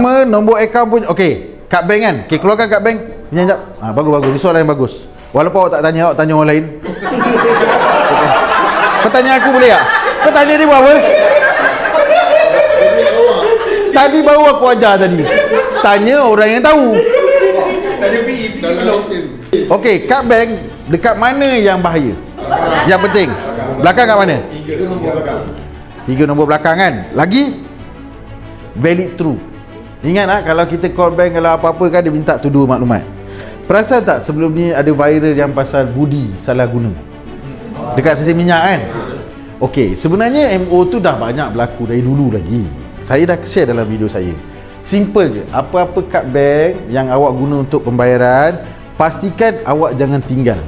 Nombor akaun pun okey. Kad bank kan? Okey, keluarkan kad bank. Ni jap. Bagus. Ni soalan yang bagus. Walaupun awak tak tanya, awak tanya orang lain. Okay. Kau tanya aku boleh tak? Kau tanya dia buat apa? Tadi baru aku ajar tadi. Tanya orang yang tahu. Okey, kad bank dekat mana yang bahaya? Yang penting. Belakang kat mana? 3 nombor belakang. 3 nombor belakang kan? Lagi? Valid true. Ingat tak kalau kita call bank kalau apa-apa kan dia minta tu dua maklumat. Perasan tak sebelum ni ada viral yang pasal budi salah guna dekat stesen minyak kan? Okey, sebenarnya MO tu dah banyak berlaku dari dulu lagi. Saya dah share dalam video saya. Simple je. Apa-apa kad bank yang awak guna untuk pembayaran, pastikan awak jangan tinggal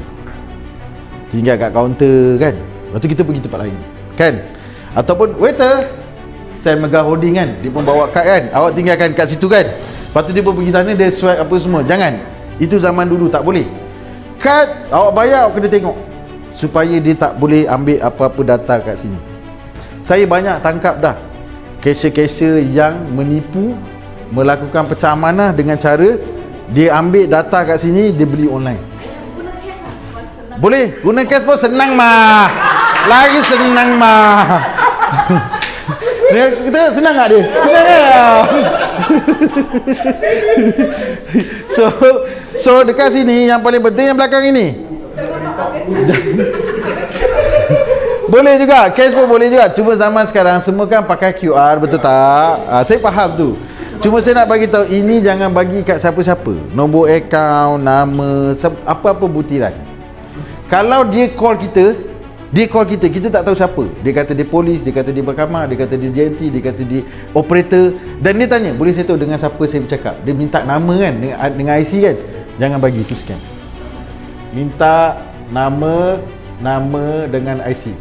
kat kaunter kan. Lepas tu kita pergi tempat lain kan? Ataupun waiter stand megah holding kan, dia pun bawa kad kan, awak tinggalkan kat situ kan. Lepas tu dia pun pergi sana, dia swipe apa semua. Jangan. Itu zaman dulu, tak boleh. Kad awak bayar, awak kena tengok supaya dia tak boleh ambil apa-apa data kat sini. Saya banyak tangkap dah cashier-cashier yang menipu, melakukan pecah amanah dengan cara dia ambil data kat sini, dia beli online. Boleh, guna cash pun senang mah. Lagi senang mah. Dia kita senang tak dia? Senang tak? So dekat sini yang paling penting yang belakang ini. Boleh juga, cash pun boleh juga. Cuma zaman sekarang semua kan pakai QR, betul tak? Saya faham tu. Cuma saya nak bagi tahu ini jangan bagi kat siapa-siapa. Nombor akaun, nama, apa-apa butiran. Kalau dia call kita, kita tak tahu siapa. Dia kata dia polis, dia kata dia berkamar, dia kata dia JNT, dia kata dia operator. Dan dia tanya, boleh saya tahu dengan siapa saya bercakap? Dia minta nama kan, dengan IC kan? Jangan bagi, itu scam. Minta nama dengan IC.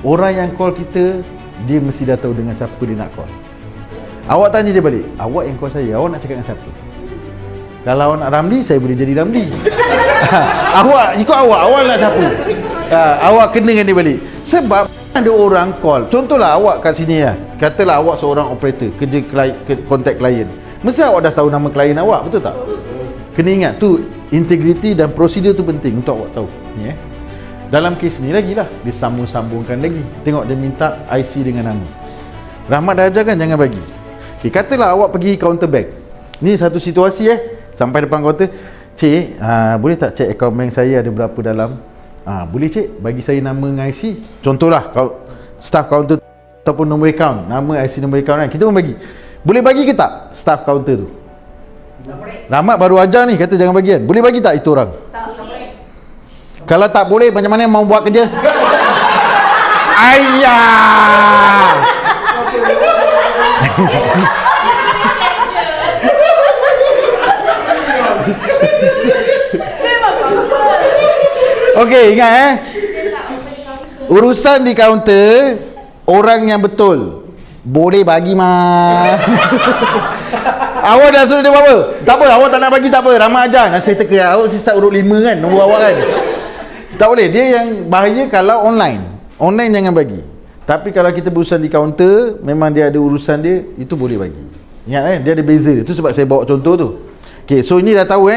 Orang yang call kita, dia mesti dah tahu dengan siapa dia nak call. Awak tanya dia balik, awak yang call saya, awak nak cakap dengan siapa? Kalau awak nak Ramli, saya boleh jadi Ramli. Awak, ikut awak nak siapa? Awak kena dengan dia balik. Sebab ada orang call. Contohlah awak kat sini lah. Katalah awak seorang operator, kerja kontak klien. Mesti awak dah tahu nama klien awak, betul tak? Kena ingat tu, integriti dan prosedur tu penting untuk awak tahu. Ni dalam kes ni lagi lah, dia sambung-sambungkan lagi. Tengok dia minta IC dengan nama. Rahmat dah ajar kan, jangan bagi. Okay, katalah awak pergi counter bank. Ni satu situasi sampai depan kaunter. Cik, boleh tak cek akaun bank saya ada berapa dalam? Boleh cik, bagi saya nama dengan IC. Contohlah staff kaunter ataupun nombor akaun, nama IC nombor akaun kan, kita pun bagi. Boleh bagi ke tak staff kaunter tu? Tak boleh. Rahmat baru ajar ni, kata jangan bagi kan. Boleh bagi tak itu orang? Tak boleh. Kalau tak boleh, macam mana mau buat kerja? Ayah. Okey, ingat urusan di kaunter, orang yang betul boleh bagi mah. Awak dah suruh dia buat apa? Tak apa, awak tak nak bagi tak apa. Ramai ajar. Nak saya teka awak start urut 5 kan, nombor awak kan. Tak boleh. Dia yang bahaya kalau online. Online jangan bagi. Tapi kalau kita berurusan di kaunter, memang dia ada urusan dia, itu boleh bagi. Ingat dia ada beza dia. Tu sebab saya bawa contoh tu. Okey, so ini dah tahu